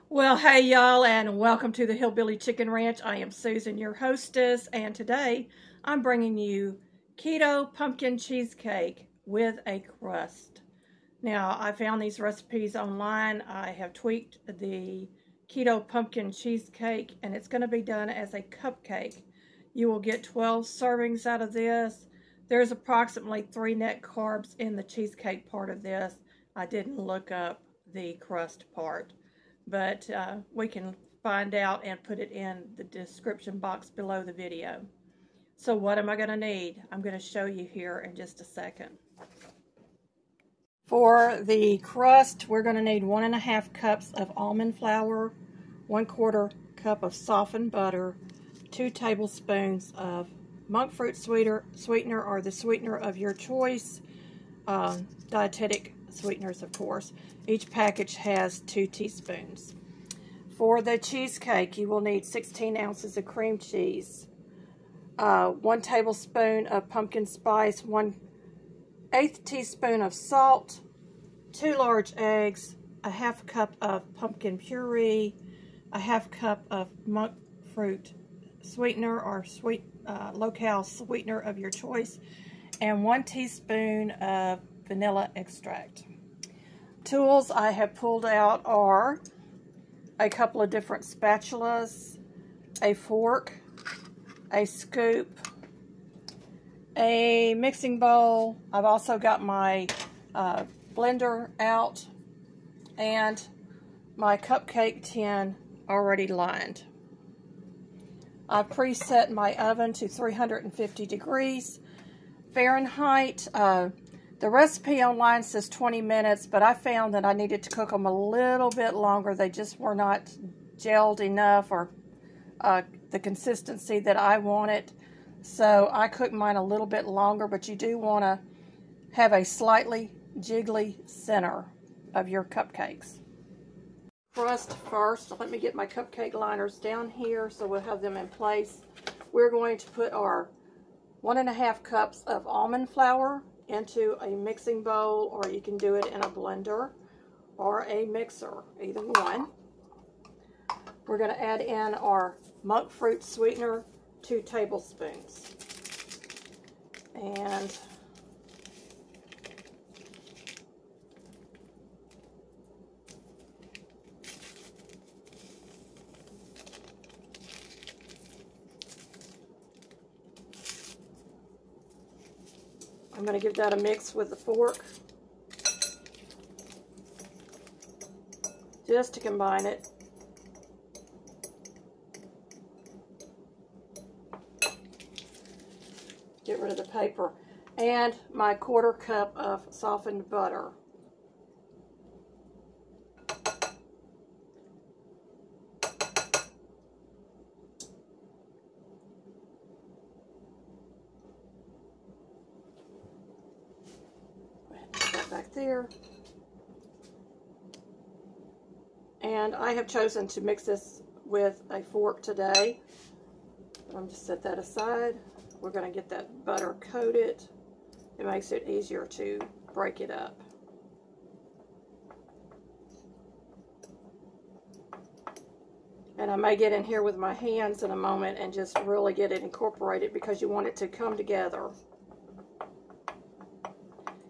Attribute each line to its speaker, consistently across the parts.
Speaker 1: Well, hey y'all, and welcome to the Hillbilly Chicken Ranch. I am Susan, your hostess, and today I'm bringing you keto pumpkin cheesecake with a crust. Now, I found these recipes online. I have tweaked the keto pumpkin cheesecake, and it's going to be done as a cupcake. You will get 12 servings out of this. There's approximately 3 net carbs in the cheesecake part of this. I didn't look up the crust part, but we can find out and put it in the description box below the video. So what am I going to need? I'm going to show you here in just a second. For the crust, we're going to need 1½ cups of almond flour, 1/4 cup of softened butter, 2 tablespoons of monk fruit sweetener or the sweetener of your choice, dietetic sweeteners, of course. Each package has 2 teaspoons. For the cheesecake, you will need 16 ounces of cream cheese, 1 tablespoon of pumpkin spice, 1/8 teaspoon of salt, 2 large eggs, 1/2 cup of pumpkin puree, 1/2 cup of monk fruit sweetener or low-cal sweetener of your choice, and 1 teaspoon of vanilla extract. Tools I have pulled out are a couple of different spatulas, a fork, a scoop, a mixing bowl. I've also got my blender out and my cupcake tin already lined. I preset my oven to 350 degrees Fahrenheit. The recipe online says 20 minutes, but I found that I needed to cook them a little bit longer. They just were not gelled enough or the consistency that I wanted. So I cooked mine a little bit longer, but you do want to have a slightly jiggly center of your cupcakes. Crust first. Let me get my cupcake liners down here so we'll have them in place. We're going to put our 1½ cups of almond flour into a mixing bowl, or you can do it in a blender or a mixer, either one. We're going to add in our monk fruit sweetener, 2 tablespoons. And I'm going to give that a mix with the fork just to combine it. Get rid of the paper. And my 1/4 cup of softened butter. Back there. And I have chosen to mix this with a fork today. I'm just set that aside. We're going to get that butter coated. It makes it easier to break it up. And I may get in here with my hands in a moment and just really get it incorporated because you want it to come together.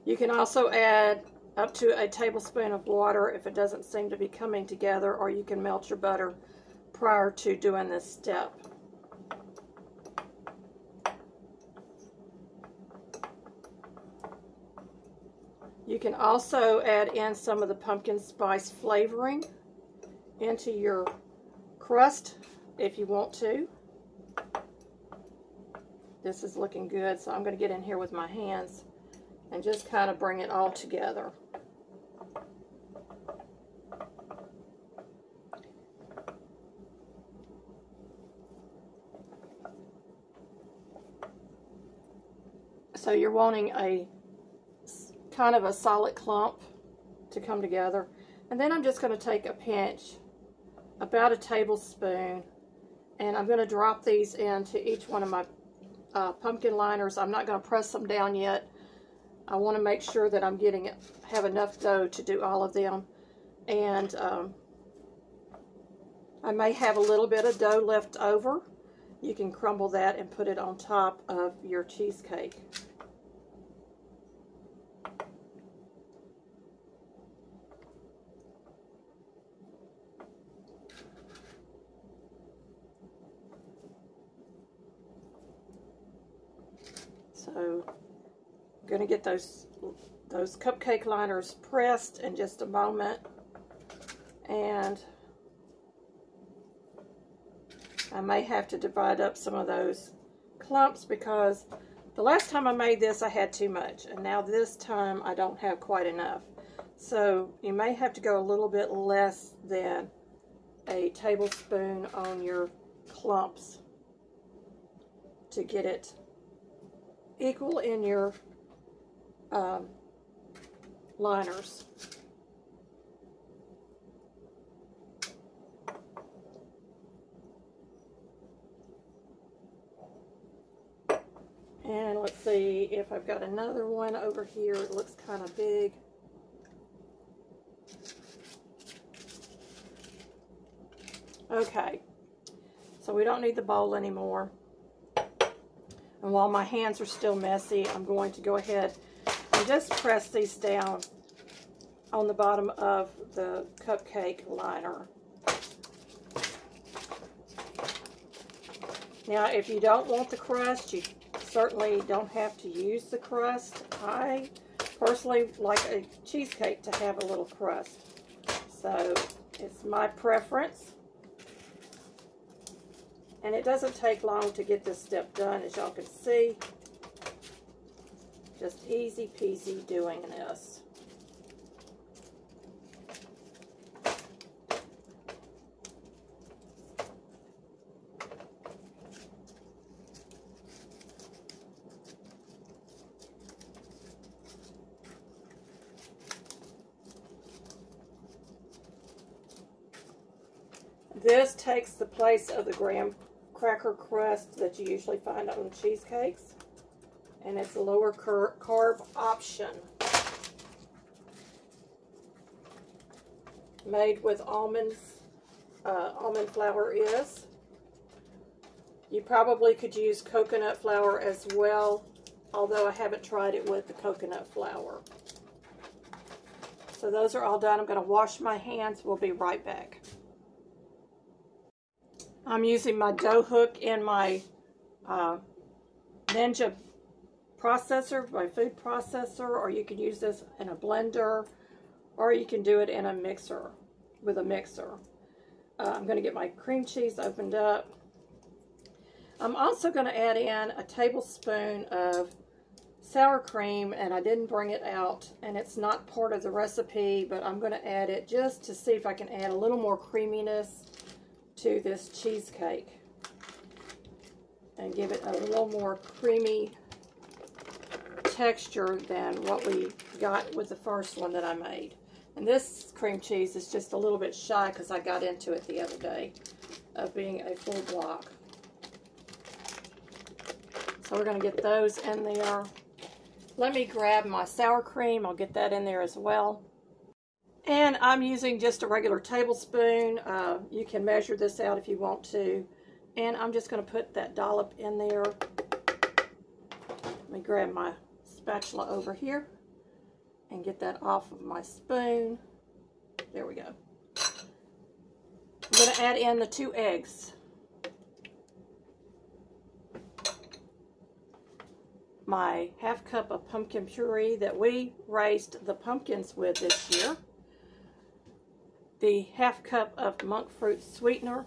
Speaker 1: You can also add up to a tablespoon of water if it doesn't seem to be coming together, or you can melt your butter prior to doing this step. You can also add in some of the pumpkin spice flavoring into your crust if you want to. This is looking good, so I'm going to get in here with my hands and just kind of bring it all together. So you're wanting a kind of a solid clump to come together. And then I'm just going to take a pinch, about a tablespoon, and I'm going to drop these into each one of my pumpkin liners. I'm not going to press them down yet. I want to make sure that I'm have enough dough to do all of them. And I may have a little bit of dough left over. You can crumble that and put it on top of your cheesecake. So I'm going to get those cupcake liners pressed in just a moment. And I may have to divide up some of those clumps because the last time I made this I had too much, and now this time I don't have quite enough. So you may have to go a little bit less than a tablespoon on your clumps to get it equal in your liners. And let's see if I've got another one over here. It looks kind of big. Okay, so we don't need the bowl anymore. And while my hands are still messy, I'm going to go ahead and just press these down on the bottom of the cupcake liner. Now, if you don't want the crust, you certainly don't have to use the crust. I personally like a cheesecake to have a little crust, so it's my preference. And it doesn't take long to get this step done, as y'all can see. Just easy peasy doing this. This takes the place of the graham cracker crust that you usually find on cheesecakes, and it's a lower carb option, made with almond flour is. You probably could use coconut flour as well, although I haven't tried it with the coconut flour. So those are all done. I'm going to wash my hands. We'll be right back. I'm using my dough hook in my Ninja processor, my food processor, or you can use this in a blender, or you can do it in a mixer, with a mixer. I'm going to get my cream cheese opened up. I'm also going to add in a tablespoon of sour cream, and I didn't bring it out, and it's not part of the recipe, but I'm going to add it just to see if I can add a little more creaminess to this cheesecake and give it a little more creamy texture than what we got with the first one that I made. And this cream cheese is just a little bit shy because I got into it the other day of being a full block. So we're going to get those in there. Let me grab my sour cream. I'll get that in there as well. And I'm using just a regular tablespoon. You can measure this out if you want to. And I'm just going to put that dollop in there. Let me grab my spatula over here and get that off of my spoon. There we go. I'm going to add in the 2 eggs. My ½ cup of pumpkin puree that we raised the pumpkins with this year. The ½ cup of monk fruit sweetener,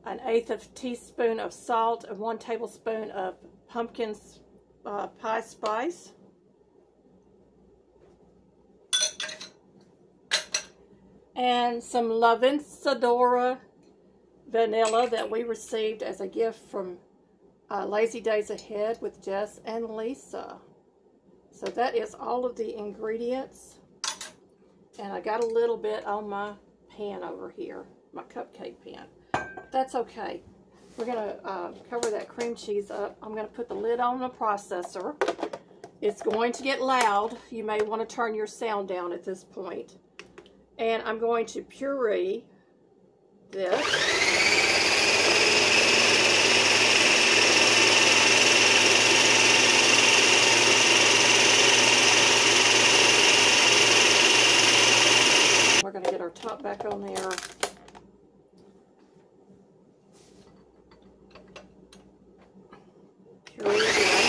Speaker 1: an 1/8 teaspoon of salt, and 1 tablespoon of pumpkin pie spice, and some La Vencedora vanilla that we received as a gift from Lazy Days Ahead with Jess and Lisa. So that is all of the ingredients. And I got a little bit on my pan over here, my cupcake pan. That's okay. we're going to cover that cream cheese up. I'm going to put the lid on the processor. It's going to get loud. You may want to turn your sound down at this point. And I'm going to puree this. We're going to get our top back on there. Puree again.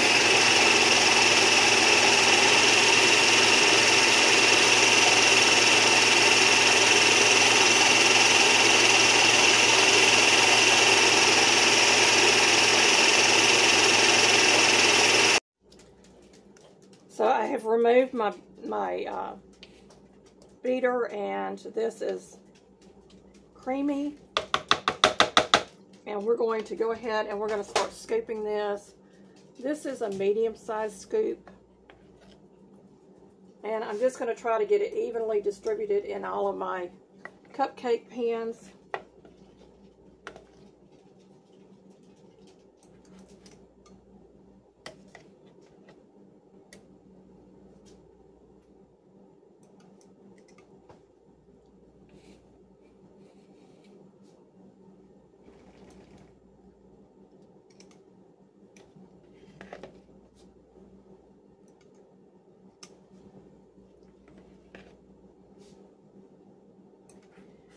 Speaker 1: So I have removed my beater, and this is creamy. And we're going to go ahead and we're going to start scooping this. This is a medium-sized scoop. And I'm just going to try to get it evenly distributed in all of my cupcake pans.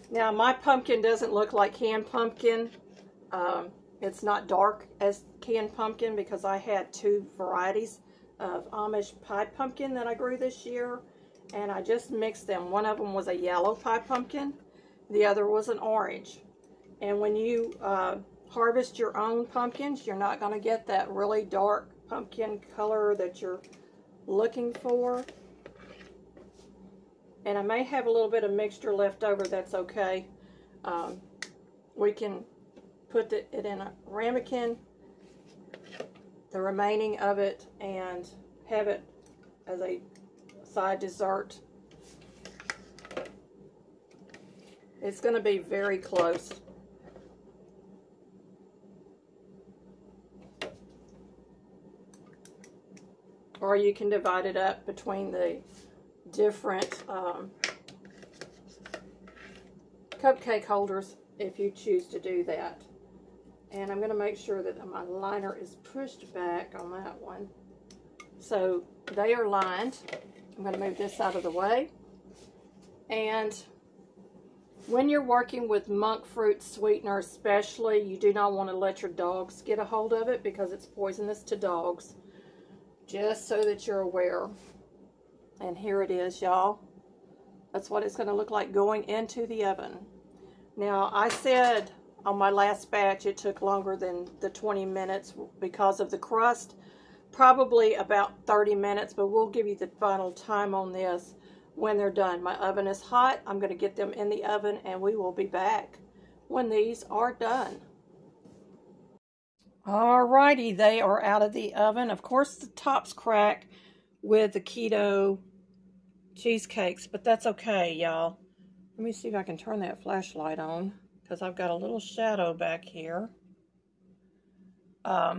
Speaker 1: Now, my pumpkin doesn't look like canned pumpkin. It's not dark as canned pumpkin because I had two varieties of Amish pie pumpkin that I grew this year, and I just mixed them. One of them was a yellow pie pumpkin, the other was an orange. And when you harvest your own pumpkins, you're not going to get that really dark pumpkin color that you're looking for. And I may have a little bit of mixture left over. That's okay. We can put it in a ramekin, the remaining of it, and have it as a side dessert. It's going to be very close. Or you can divide it up between the different cupcake holders if you choose to do that. And I'm going to make sure that my liner is pushed back on that one. So they are lined. I'm going to move this out of the way. And when you're working with monk fruit sweetener especially, you do not want to let your dogs get a hold of it because it's poisonous to dogs. Just so that you're aware. And here it is, y'all. That's what it's going to look like going into the oven. Now, I said on my last batch it took longer than the 20 minutes because of the crust. Probably about 30 minutes, but we'll give you the final time on this when they're done. My oven is hot. I'm going to get them in the oven, and we will be back when these are done. Alrighty, they are out of the oven. Of course, the tops crack with the keto cheesecakes, but that's okay, y'all. Let me see if I can turn that flashlight on because I've got a little shadow back here. I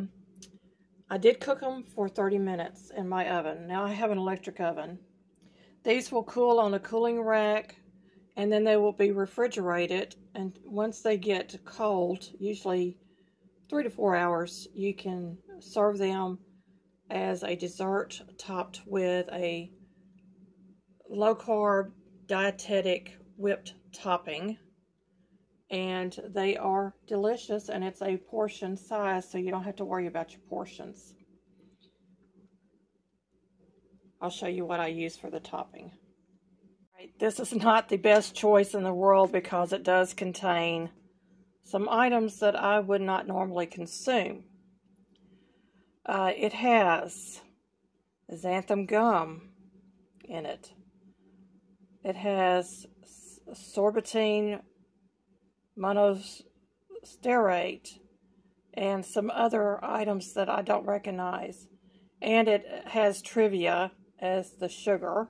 Speaker 1: did cook them for 30 minutes in my oven. Now I have an electric oven. These will cool on a cooling rack, and then they will be refrigerated, and once they get cold, usually 3 to 4 hours, you can serve them as a dessert topped with a low-carb dietetic whipped topping. And they are delicious, and it's a portion size, so you don't have to worry about your portions. I'll show you what I use for the topping. Right, this is not the best choice in the world because it does contain some items that I would not normally consume. It has xanthan gum in it. It has sorbitine monostearate and some other items that I don't recognize. And it has trivia as the sugar,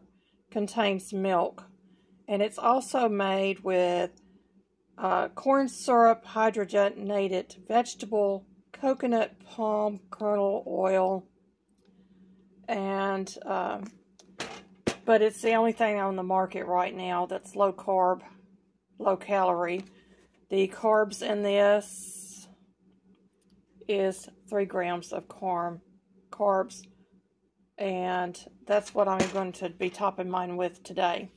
Speaker 1: contains milk. And it's also made with corn syrup, hydrogenated vegetable, coconut palm kernel oil, and but it's the only thing on the market right now that's low carb, low calorie. The carbs in this is 3 grams of carbs, and that's what I'm going to be topping mine with today.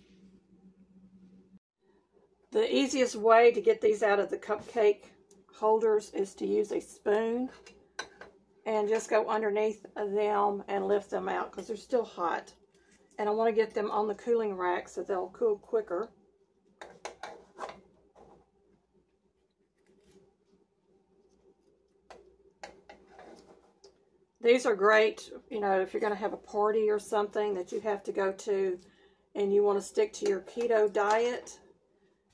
Speaker 1: The easiest way to get these out of the cupcake holders is to use a spoon and just go underneath them and lift them out because they're still hot. And I want to get them on the cooling rack so they'll cool quicker. These are great, you know, if you're going to have a party or something that you have to go to and you want to stick to your keto diet.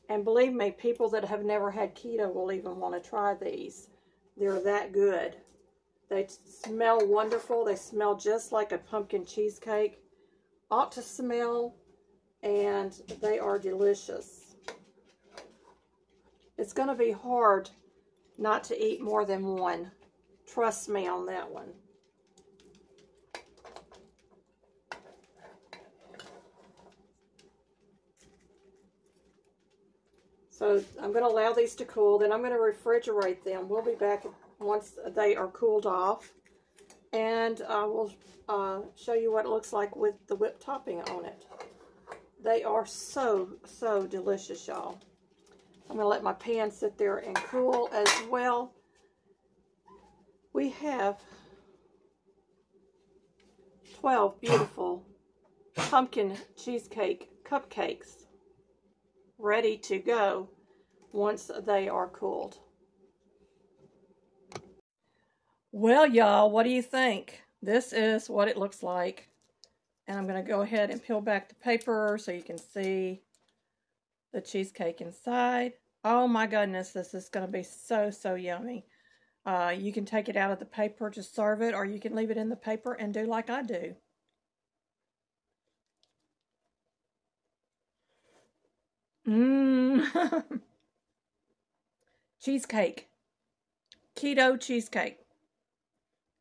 Speaker 1: And believe me, people that have never had keto will even want to try these. They're that good. They smell wonderful. They smell just like a pumpkin cheesecake ought to smell, and they are delicious. It's going to be hard not to eat more than one. Trust me on that one. So I'm going to allow these to cool. Then I'm going to refrigerate them. We'll be back once they are cooled off. And I will show you what it looks like with the whipped topping on it. They are so, so delicious, y'all. I'm going to let my pan sit there and cool as well. We have 12 beautiful pumpkin cheesecake cupcakes ready to go once they are cooled. Well, y'all, what do you think? This is what it looks like. And I'm going to go ahead and peel back the paper so you can see the cheesecake inside. Oh my goodness, this is going to be so, so yummy. You can take it out of the paper to serve it, or you can leave it in the paper and do like I do. Cheesecake. Keto cheesecake.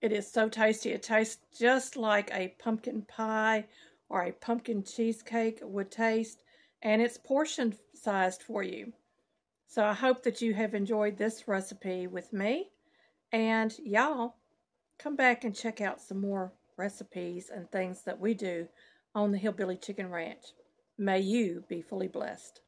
Speaker 1: It is so tasty. It tastes just like a pumpkin pie or a pumpkin cheesecake would taste, and it's portion sized for you. So I hope that you have enjoyed this recipe with me, and y'all come back and check out some more recipes and things that we do on the Hillbilly Chicken Ranch. May you be fully blessed.